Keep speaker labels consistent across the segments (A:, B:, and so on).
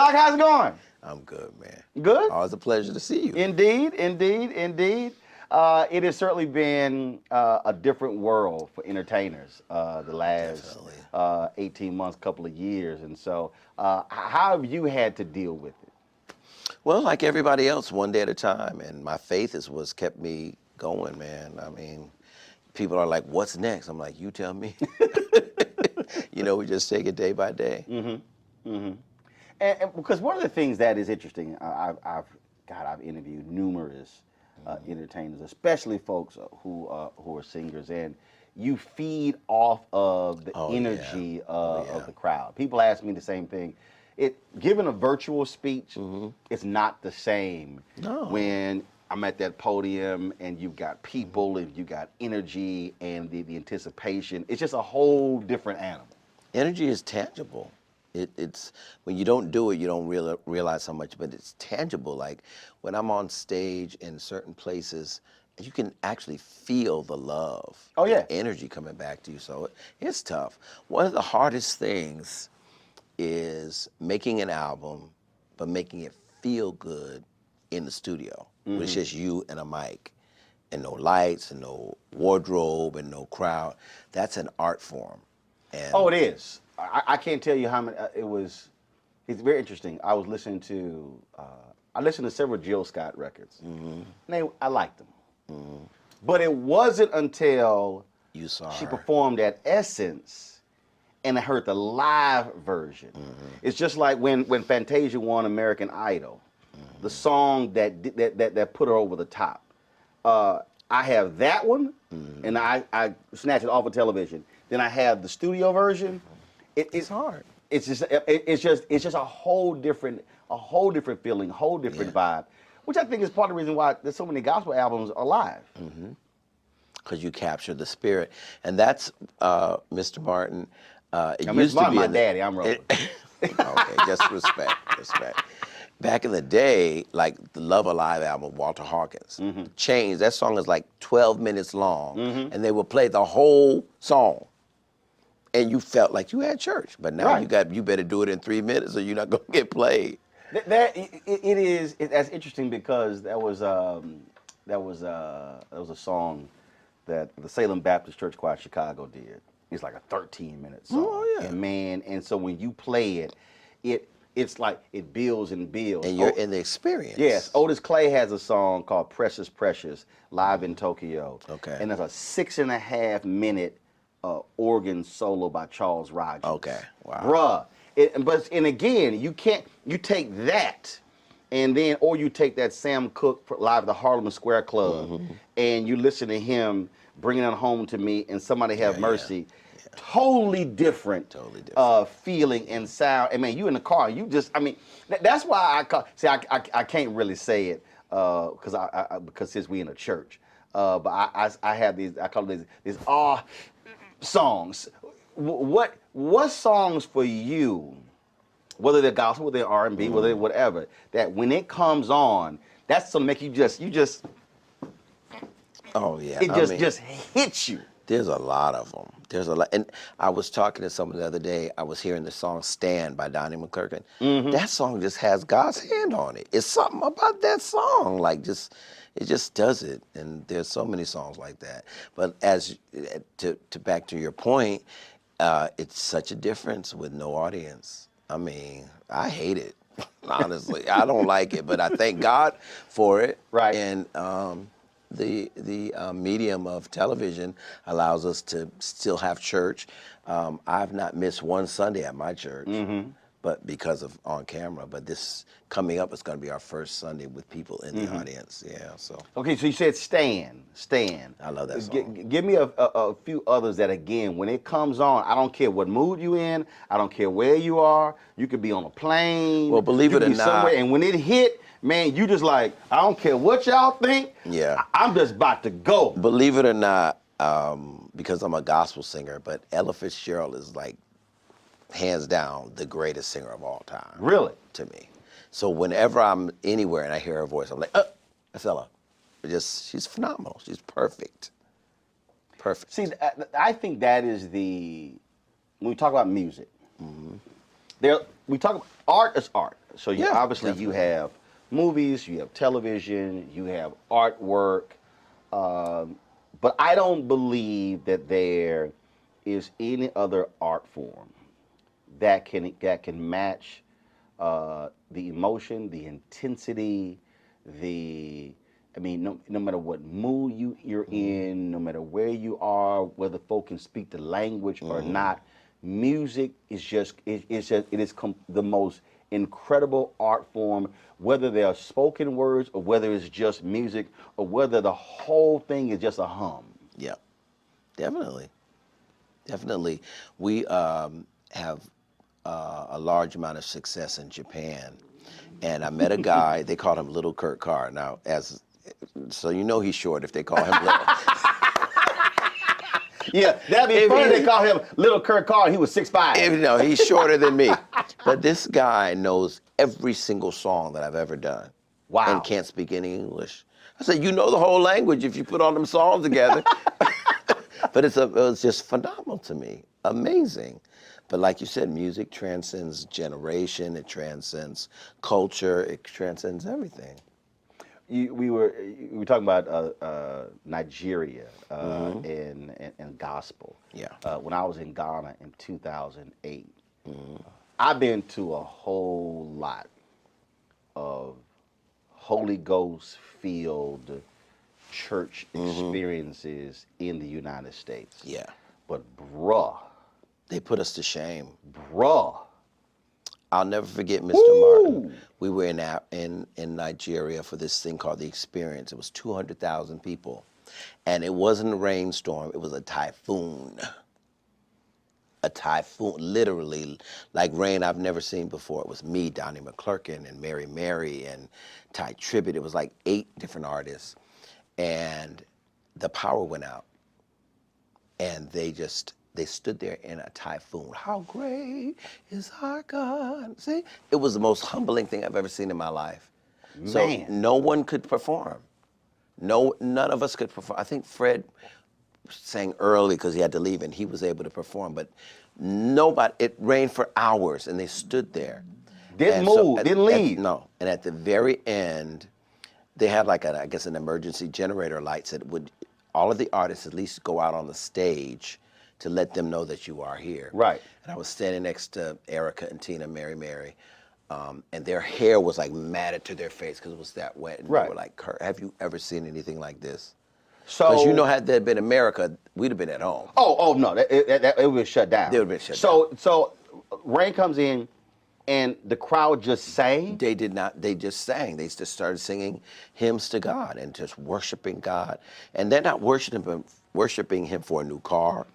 A: Doc, how's it going?
B: I'm good, man.
A: Good?
B: Always a pleasure to see you.
A: Indeed, indeed, indeed. It has certainly been a different world for entertainers the last 18 months, couple of years. And so how have you had to deal with it?
B: Well, like everybody else, one day at a time. And my faith is what's kept me going, man. I mean, people are like, what's next? I'm like, you tell me. You know, we just take it day by day.
A: Mm-hmm. Mm-hmm. And because one of the things that is interesting, I've interviewed numerous entertainers, especially folks who are singers, and you feed off of the energy of the crowd. People ask me the same thing. Given a virtual speech, it's not the same when I'm at that podium and you've got people and you got energy and the anticipation. It's just a whole different animal.
B: Energy is tangible. It's when you don't do it, you don't realize how much, but it's tangible. Like when I'm on stage in certain places, you can actually feel the love, the energy coming back to you. So it's tough. One of the hardest things is making an album, but making it feel good in the studio. When it's just you and a mic, and no lights, and no wardrobe, and no crowd. That's an art form. And
A: it is. I can't tell you how many. It's very interesting. I was listening to. I listened to several Jill Scott records. And I liked them. But it wasn't until
B: you saw
A: she
B: her
A: performed at Essence, and I heard the live version. It's just like when Fantasia won American Idol, the song that put her over the top. I have that one, and I snatched it off of television. Then I have the studio version. It's hard. It's just a whole different feeling, whole different vibe, which I think is part of the reason why there's so many gospel albums are live.
B: Because you capture the spirit, and that's Mr. Martin. It
A: used to be my daddy. I'm rolling.
B: Okay, just respect. Back in the day, like the Love Alive album, Walter Hawkins, Chains. That song is like 12 minutes long, and they would play the whole song. And you felt like you had church, but now you better do it in 3 minutes, or you're not gonna get played.
A: That's interesting because that was a song that the Salem Baptist Church Choir Chicago did. It's like a 13-minute song.
B: Oh yeah.
A: And man, and so when you play it's like it builds and builds.
B: And you're in the experience.
A: Yes, Otis Clay has a song called "Precious Precious" live in Tokyo.
B: Okay.
A: And there's a 6.5-minute organ solo by Charles Rogers.
B: Okay, wow.
A: Bruh, and again, you take that, and then, or you take that Sam Cooke live at the Harlem Square Club, and you listen to him bringing it home to me, and Somebody Have Mercy. Yeah. Totally different feeling and sound. And man, you in the car, you just, I mean, that's why I can't really say it because since we in a church, but I have these, I call it these songs. What songs for you, whether they're gospel, whether they're R&B, whether they're whatever, that when it comes on, that's to make you just
B: oh yeah,
A: it just hits you.
B: There's a lot of them. There's a lot, and I was talking to someone the other day. I was hearing the song "Stand" by Donnie McClurkin. That song just has God's hand on it. It's something about that song, like it just does it. And there's so many songs like that. But as to back to your point, it's such a difference with no audience. I mean, I hate it, honestly. I don't like it, but I thank God for it.
A: Right.
B: And the medium of television allows us to still have church. I've not missed one Sunday at my church, but because of on camera. But this coming up is going to be our first Sunday with people in the audience. Yeah. So.
A: Okay, so you said Stand.
B: I love that song.
A: Give me a few others that, again, when it comes on, I don't care what mood you in. I don't care where you are. You could be on a plane.
B: Well, believe it or not,
A: somewhere, and when it hit, man, you just like, I don't care what y'all think.
B: Yeah.
A: I'm just about to go.
B: Believe it or not, because I'm a gospel singer, but Ella Fitzgerald is like, hands down, the greatest singer of all time.
A: Really?
B: To me. So whenever I'm anywhere and I hear her voice, I'm like, that's Ella. She's phenomenal. She's perfect. Perfect.
A: See, I think that is when we talk about music, we talk about art is art. So you
B: Yeah,
A: obviously you
B: definitely.
A: have movies, you have television, you have artwork, but I don't believe that there is any other art form that can match the emotion, the intensity, the I mean, no matter what mood you're in, no matter where you are, whether folk can speak the language or not, music is the most incredible art form. Whether they are spoken words or whether it's just music or whether the whole thing is just a hum.
B: Yeah, definitely. Definitely. We have a large amount of success in Japan. And I met a guy, they called him Little Kurt Carr. Now, so you know he's short if they call him Little.
A: Yeah, that'd be funny. They call him Little Kurt Carr. He was 6'5".
B: No, he's shorter than me. But this guy knows every single song that I've ever done.
A: Wow.
B: And can't speak any English. I said, you know the whole language if you put all them songs together. But it was just phenomenal to me, amazing. But like you said, music transcends generation, it transcends culture, it transcends everything.
A: We were talking about Nigeria and gospel.
B: Yeah.
A: When I was in Ghana in 2008, I've been to a whole lot of Holy Ghost filled church experiences in the United States.
B: Yeah.
A: But bruh,
B: They put us to shame.
A: bruh.
B: I'll never forget Mr.
A: Woo!
B: Martin. We were in Nigeria for this thing called The Experience. It was 200,000 people. And it wasn't a rainstorm, it was a typhoon. A typhoon, literally, like rain I've never seen before. It was me, Donnie McClurkin, and Mary Mary, and Ty Tribbett. It was like 8 different artists. And the power went out. And they stood there in a typhoon. How great is our God? See, it was the most humbling thing I've ever seen in my life. So
A: Man.
B: no one could perform. None of us could perform. I think Fred sang early because he had to leave and he was able to perform, but nobody, it rained for hours and they stood there.
A: Didn't move, didn't leave.
B: No, and at the very end, they had like I guess an emergency generator light that would, all of the artists at least go out on the stage to let them know that you are here.
A: Right.
B: And I was standing next to Erica and Tina, Mary Mary, and their hair was like matted to their face because it was that wet. And
A: Right.
B: they were like, Kurt, have you ever seen anything like this?
A: So
B: Because you know, had there been America, we'd have been at home.
A: Oh no, it was shut down.
B: They would've been shut down.
A: So rain comes in, and the crowd just sang.
B: They did not, they just sang. They just started singing hymns to God and just worshiping God. And they're not worshiping him for a new car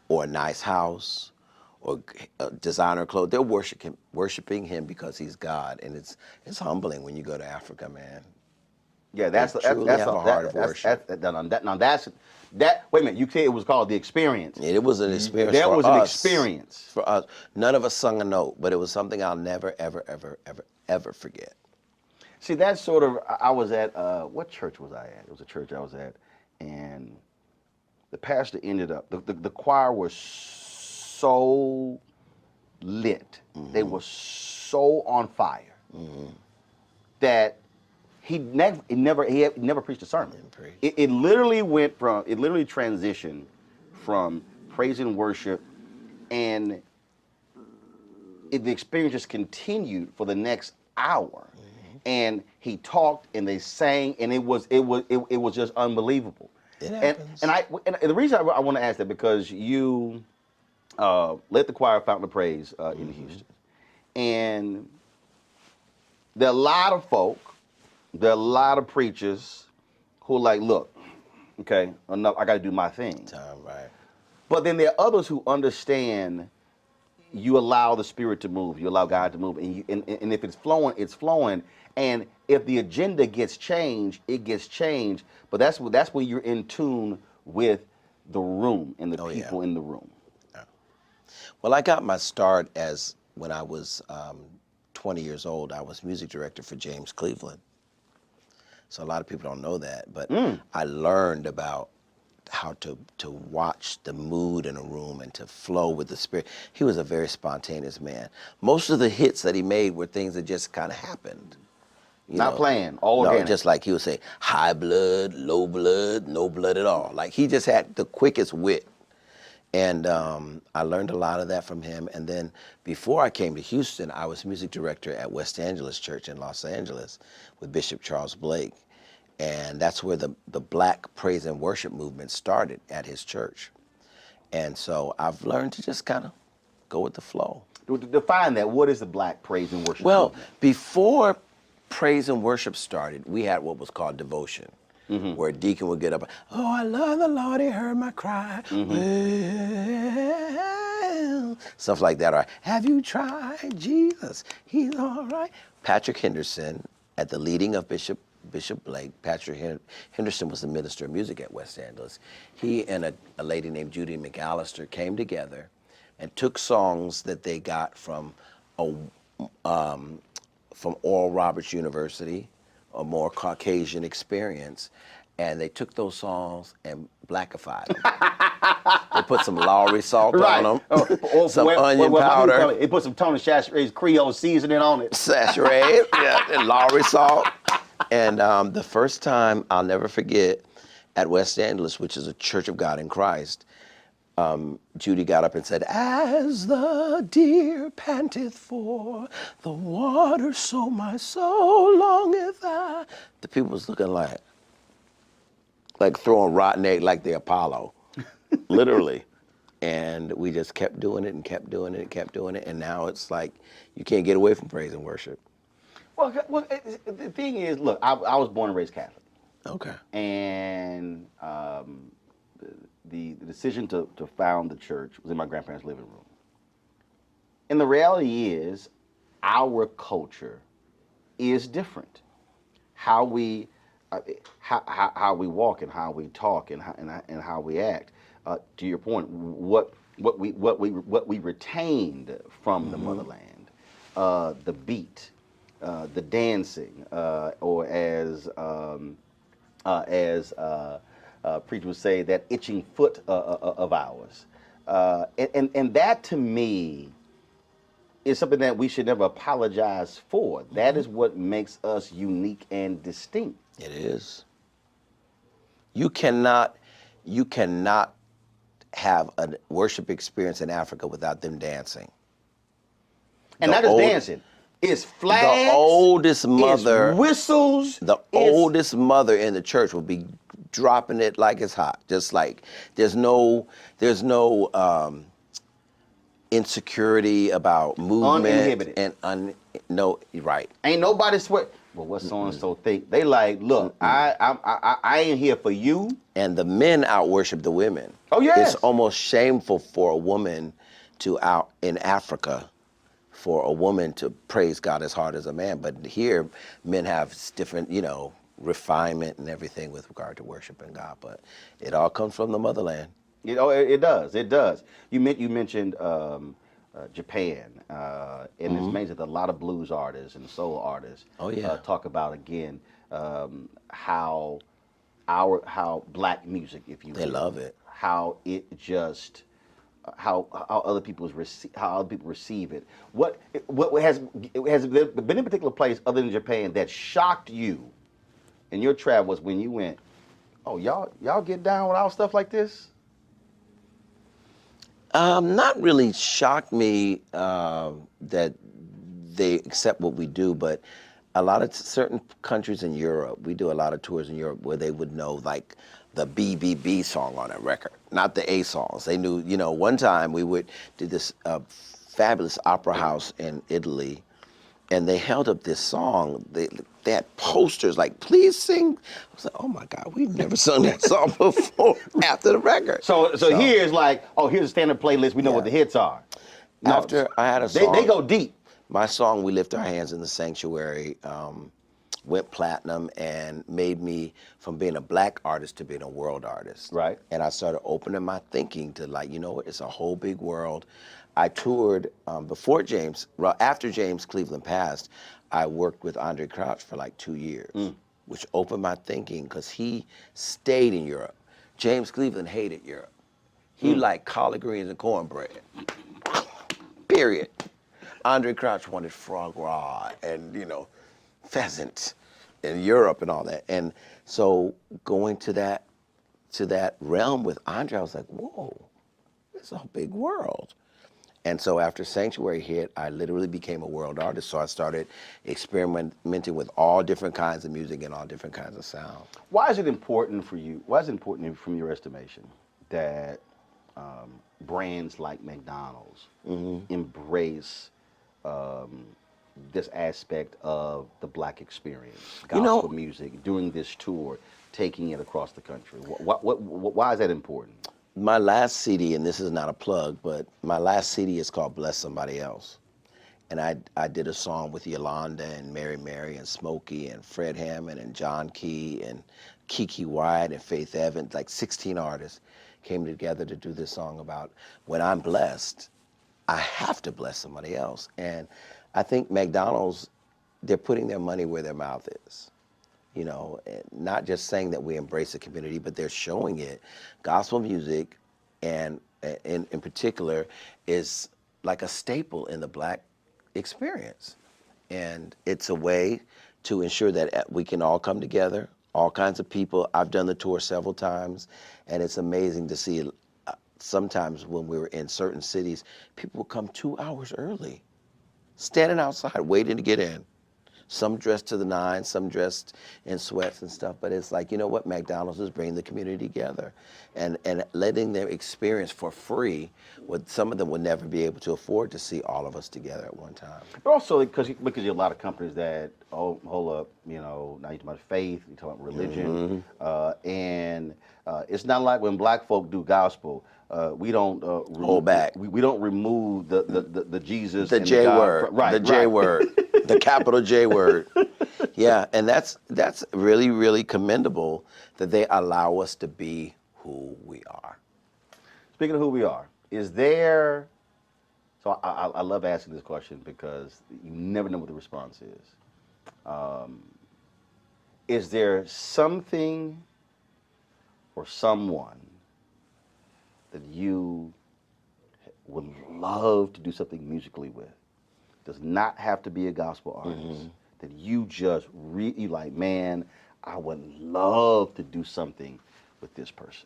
B: or a nice house or designer clothes. They're worshiping him because he's God. And it's humbling when you go to Africa, man.
A: Yeah, that's
B: Wait a
A: minute, you said it was called The Experience.
B: It was an experience
A: That
B: for
A: was
B: us.
A: an experience.
B: For us. None of us sung a note, but it was something I'll never, ever, ever, ever, ever forget.
A: See, that's sort of, I was at, what church was I at? It was a church I was at, and the pastor ended up, the choir was so lit, they were so on fire, that he never preached a sermon. It literally transitioned from praise and worship, and the experience just continued for the next hour. And he talked, and they sang, and it was just unbelievable.
B: It happens.
A: And the reason I want to ask that, because you led the choir Fountain of Praise in Houston, and there are a lot of folk. There are a lot of preachers who are like, look, okay, enough, I got to do my thing.
B: Right.
A: But then there are others who understand you allow the Spirit to move, you allow God to move, and if it's flowing, it's flowing. And if the agenda gets changed, it gets changed. But that's when you're in tune with the room and the people in the room.
B: Yeah. Well, I got my start when I was 20 years old. I was music director for James Cleveland. So a lot of people don't know that, but I learned about how to watch the mood in a room and to flow with the spirit. He was a very spontaneous man. Most of the hits that he made were things that just kind of happened.
A: Not planned, all
B: no,
A: organic.
B: just like he would say, high blood, low blood, no blood at all. Like he just had the quickest wit. And I learned a lot of that from him. And then before I came to Houston, I was music director at West Angeles Church in Los Angeles with Bishop Charles Blake. And that's where the Black praise and worship movement started at his church. And so I've learned to just kind of go with the flow.
A: Define that. What is the Black praise and worship
B: Well,
A: movement?
B: before praise and worship started, we had what was called devotion. Where a deacon would get up, oh, I love the Lord, he heard my cry. Well, stuff like that. Or, have you tried Jesus? He's all right. Patrick Henderson, at the leading of Bishop Blake, Patrick Henderson was the minister of music at West Angeles. He and a lady named Judy McAllister came together and took songs that they got from Oral Roberts University, a more Caucasian experience, and they took those songs and blackified them. They put some Lowry salt on them, some onion powder.
A: They put some Tony Chachere's Creole seasoning on it.
B: Chachere's, yeah, and Lowry salt. And the first time, I'll never forget, at West Angeles, which is a Church of God in Christ, Judy got up and said, as the deer panteth for the water, so my soul longeth I. The people was looking like throwing rotten egg like the Apollo, literally. And we just kept doing it and kept doing it and kept doing it. And now it's like you can't get away from praise and worship.
A: Well, the thing is, look, I was born and raised Catholic.
B: Okay.
A: And the decision to found the church was in my grandparents' living room. And the reality is, our culture is different. How we walk and how we talk and how we act. To your point, what we retained from the motherland, the beat, the dancing, or as preachers would say, that itching foot of ours, and that to me is something that we should never apologize for. That is what makes us unique and distinct.
B: It is. You cannot have a worship experience in Africa without them dancing.
A: And not just dancing. It's flags.
B: The oldest mother.
A: It's whistles.
B: The oldest mother in the church will be dropping it like it's hot. Just like there's no insecurity about movement.
A: Uninhibited.
B: And no, right.
A: Ain't nobody swear. Well, what so and so think? They like, look, I ain't here for you.
B: And the men out worship the women.
A: Oh yes.
B: It's almost shameful for a woman in Africa, for a woman to praise God as hard as a man. But here, men have different, refinement and everything with regard to worshiping God. But it all comes from the motherland.
A: It does. It does. You mentioned Japan, and it's amazing that a lot of blues artists and soul artists talk about again how black music, if you will,
B: they love it,
A: how it just how other people receive it. What has there been a particular place other than Japan that shocked you in your travels when you went, oh y'all get down with our stuff like this?
B: Not really shocked me that they accept what we do, but a lot of certain countries in Europe, we do a lot of tours in Europe where they would know like the BBB song on a record, not the A songs. They knew, one time we did this fabulous opera house in Italy, and they held up this song. They had posters like, please sing. I was like, oh my God, we've never sung that song before after the record.
A: So here's like, here's a standard playlist. We know what the hits are. No,
B: after I had a song.
A: They go deep.
B: My song, We Lift Our Hands in the Sanctuary, went platinum and made me from being a black artist to being a world artist.
A: Right.
B: And I started opening my thinking to like, it's a whole big world. I toured after James Cleveland passed, I worked with Andre Crouch for like 2 years, which opened my thinking because he stayed in Europe. James Cleveland hated Europe. He liked collard greens and cornbread. Period. Andre Crouch wanted frog raw and, pheasant in Europe and all that. And so going to that realm with Andre, I was like, whoa, it's a big world. And so after Sanctuary hit, I literally became a world artist. So I started experimenting with all different kinds of music and all different kinds of sound.
A: Why is it important for you? Why is it important from your estimation that brands like McDonald's embrace this aspect of the Black experience, gospel music, doing this tour, taking it across the country? Why is that important?
B: My last CD, and this is not a plug, but my last CD is called Bless Somebody Else. And I did a song with Yolanda and Mary and Smokey and Fred Hammond and John Key and Kiki Wyatt and Faith Evans, like 16 artists came together to do this song about when I'm blessed, I have to bless somebody else. And I think McDonald's, they're putting their money where their mouth is. Not just saying that we embrace the community, but they're showing it. Gospel music, and in particular, is like a staple in the Black experience. And it's a way to ensure that we can all come together, all kinds of people. I've done the tour several times, and it's amazing to see sometimes when we were in certain cities, people would come 2 hours early, standing outside waiting to get in. Some dressed to the nines, some dressed in sweats and stuff, but it's like, you know what, McDonald's is bringing the community together and letting them experience for free what some of them would never be able to afford to see all of us together at one time.
A: But also because you have a lot of companies that, hold up, now you're talking about faith, you're talking about religion, and it's not like when Black folk do gospel, we don't
B: hold back.
A: We don't remove the Jesus,
B: the
A: and
B: J
A: the
B: word,
A: right,
B: the J word, the capital J word. Yeah, and that's really, really commendable that they allow us to be who we are.
A: Speaking of who we are, is there? So I love asking this question because you never know what the response is. Is there something or someone that you would love to do something musically with? Does not have to be a gospel artist. That you just you like, man, I would love to do something with this person.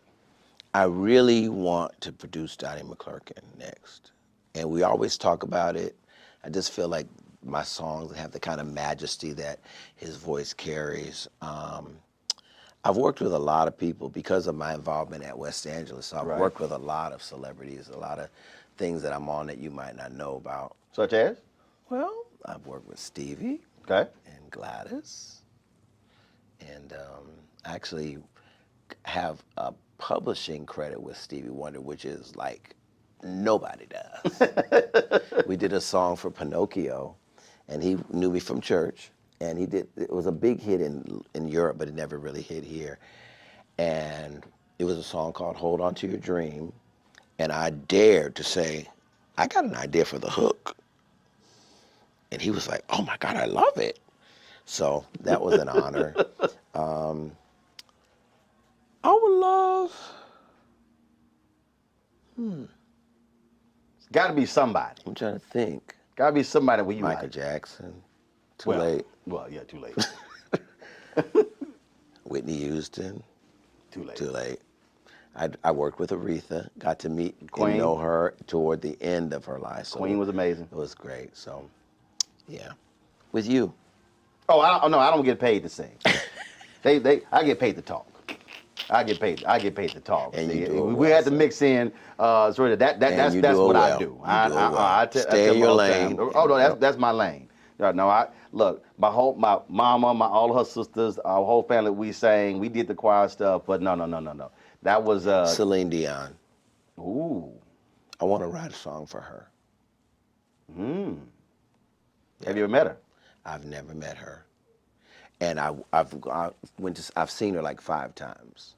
B: I really want to produce Donnie McClurkin next. And we always talk about it. I just feel like my songs have the kind of majesty that his voice carries. I've worked with a lot of people because of my involvement at West Angeles. So I've worked with a lot of celebrities, a lot of things that I'm on that you might not know about.
A: Such as?
B: Well, I've worked with Stevie
A: Okay.
B: and Gladys, and actually have a publishing credit with Stevie Wonder, which is like nobody does. We did a song for Pinocchio, and he knew me from church, and it was a big hit in Europe, but it never really hit here. And it was a song called Hold On to Your Dream, and I dared to say, I got an idea for the hook. And he was like, oh my God, I love it. So that was an honor. I would love,
A: It's got to be somebody.
B: I'm trying to think.
A: Got to be somebody where you
B: Michael
A: like.
B: Jackson, too late.
A: Well, yeah, too late.
B: Whitney Houston,
A: Too late.
B: too late. I worked with Aretha, got to meet
A: Queen.
B: and know her toward the end of her life. So
A: Queen was amazing.
B: it was great. So, yeah. With you.
A: Oh, no, I don't get paid to sing. I get paid to talk. I get paid to talk.
B: And
A: See,
B: you do it
A: we
B: well,
A: had to
B: so.
A: mix in sort of that's
B: you do it
A: what I
B: well.
A: do.
B: You do it well.
A: I
B: Stay
A: tell
B: in your
A: them all the
B: lane.
A: time. Oh no, that's my lane. No, look, my mama, all her sisters, our whole family, we sang, we did the choir stuff, but no. That was
B: Celine Dion.
A: ooh.
B: I want to write a song for her.
A: Have you ever met her?
B: I've never met her, and I've seen her like 5 times.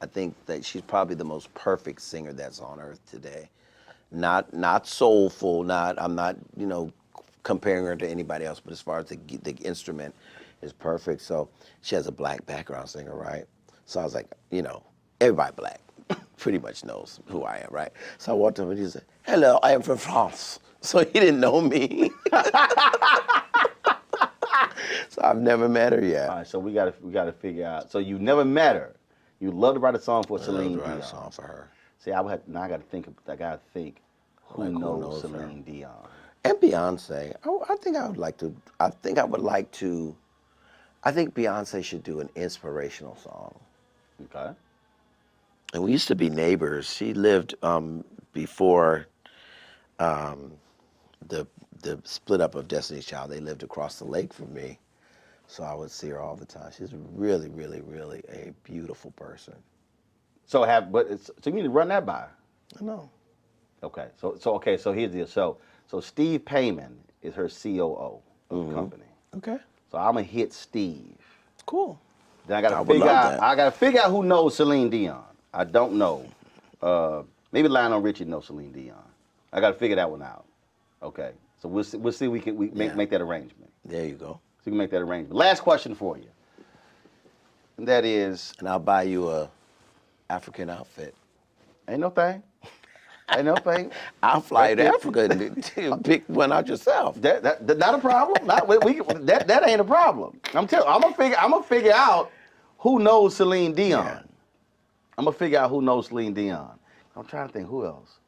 B: I think that she's probably the most perfect singer that's on earth today. Not soulful. I'm not comparing her to anybody else, but as far as the instrument is perfect. So she has a black background singer, right? So I was like, everybody black pretty much knows who I am, right? So I walked up and he said, "Hello, I am from France." So he didn't know me. So I've never met her yet.
A: All right, so we gotta figure out. So you never met her. You love to write a song for Celine
B: I love to write
A: Dion.
B: a song for her.
A: See, now I gotta think who
B: Like, who
A: knows
B: knows her?
A: Celine Dion.
B: And Beyonce. I think I would like to. I think Beyonce should do an inspirational song.
A: Okay.
B: And we used to be neighbors. She lived before the split up of Destiny's Child. They lived across the lake from me, so I would see her all the time. She's really, really, really a beautiful person.
A: So you need to run that by her.
B: I know.
A: Okay. So here's the deal. So Steve Payman is her COO of the company.
B: Okay.
A: So I'm gonna hit Steve.
B: Cool.
A: Then I
B: would love that.
A: gotta figure out who knows Celine Dion. I don't know. Maybe Lionel Richie knows Celine Dion. I gotta figure that one out. Okay. So we'll see we can make that arrangement.
B: There you go.
A: So we can make that arrangement. Last question for you. And that is,
B: And I'll buy you a African outfit.
A: ain't no thing. Ain't no thing.
B: I'll fly you to Africa and pick one out yourself.
A: That not a problem. That ain't a problem. I'm gonna figure out who knows Celine Dion.
B: Yeah.
A: I'm gonna figure out who knows Celine Dion. I'm trying to think who else.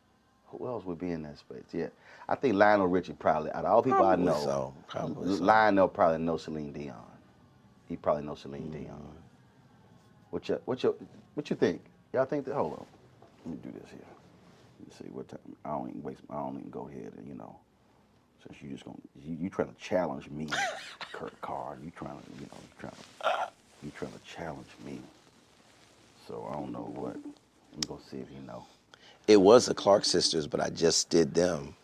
A: Who else would be in that space? Yeah, I think Lionel Richie probably. Out of all people
B: Probably
A: I know,
B: so. Probably so.
A: Lionel probably knows Celine Dion. He probably knows Celine Dion. What you think? Y'all think that? Hold on. Let me do this here. Let me see what time. I don't even go ahead and since you just you trying to challenge me, Carr. You trying to challenge me. So I don't know what. I'm gonna see if you know.
B: It was the Clark sisters, but I just did them.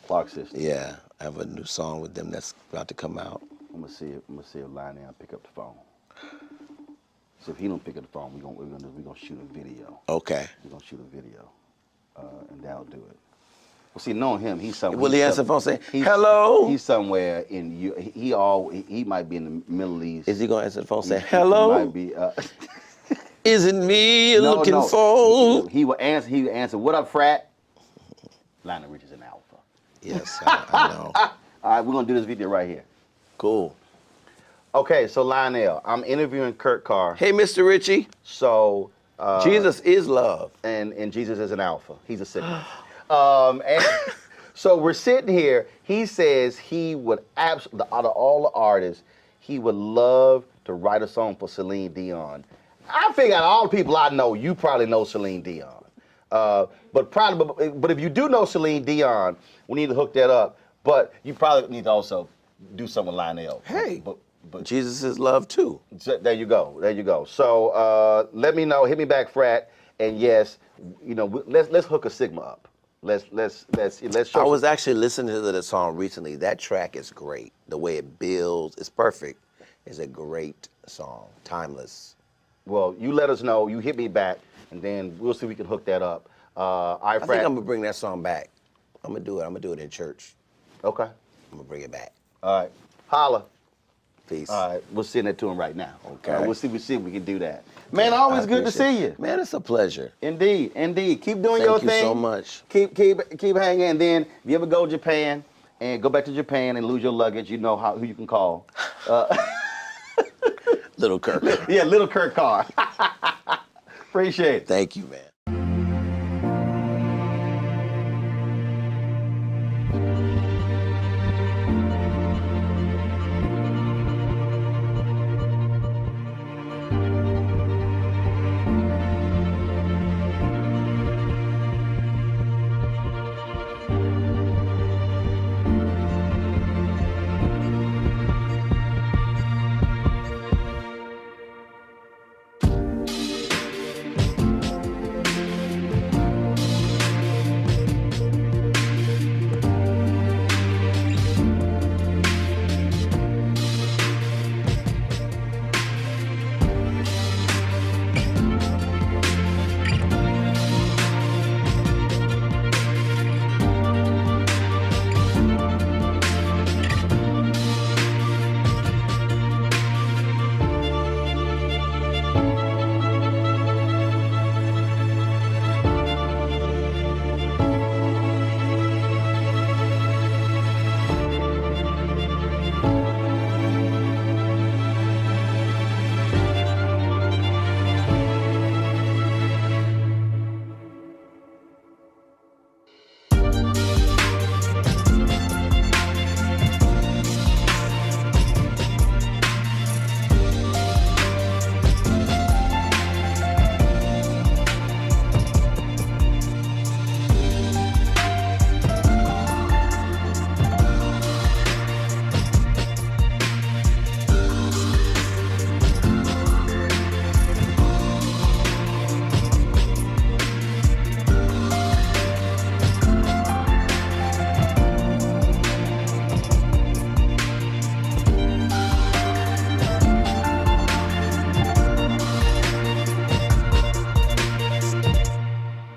A: Clark sisters.
B: Yeah, I have a new song with them that's about to come out.
A: I'm gonna see if Lionel pick up the phone. So if he don't pick up the phone, we're gonna shoot a video.
B: Okay.
A: We're gonna shoot a video, and that'll do it. Well, see, knowing him, he's somewhere.
B: Will he answer the phone saying, "Hello"?
A: He's somewhere in you. He might be in the Middle East.
B: Is he gonna answer the phone saying, "Hello"?
A: He might be.
B: Is it me you're looking
A: no.
B: for?
A: He will answer. He will answer. What up, frat? Lionel Richie's an alpha.
B: Yes, I know.
A: All right, we're gonna do this video right here.
B: Cool.
A: Okay, so Lionel, I'm interviewing Kurt Carr.
B: Hey, Mr. Richie.
A: So
B: Jesus is love.
A: and Jesus is an alpha. He's a sickness. And so we're sitting here. He says he would absolutely, out of all the artists, he would love to write a song for Celine Dion. I figure out all the people I know, you probably know Celine Dion. But if you do know Celine Dion, we need to hook that up. But you probably need to also do something with Lionel.
B: Hey,
A: but
B: Jesus is love too.
A: so there you go. So let me know. Hit me back, frat. And yes, let's hook a Sigma up. Let's show.
B: I was actually listening to the song recently. That track is great. The way it builds, it's perfect. It's a great song, timeless.
A: Well, you let us know. You hit me back, and then we'll see if we can hook that up.
B: I think I'm gonna bring that song back. I'm gonna do it. I'm gonna do it in church.
A: Okay.
B: I'm gonna bring it back.
A: All right. Holla.
B: Peace.
A: All right. We'll send it to him right now.
B: Okay.
A: We'll see if we can do that. Man, always good to see you.
B: Man, it's a pleasure.
A: Indeed. Keep doing your thing.
B: Thank you so much.
A: Keep hanging. And then if you ever go to Japan and go back to Japan and lose your luggage, you know who you can call.
B: Little Kirk.
A: Yeah, little Kurt Carr. Appreciate it.
B: Thank you, man.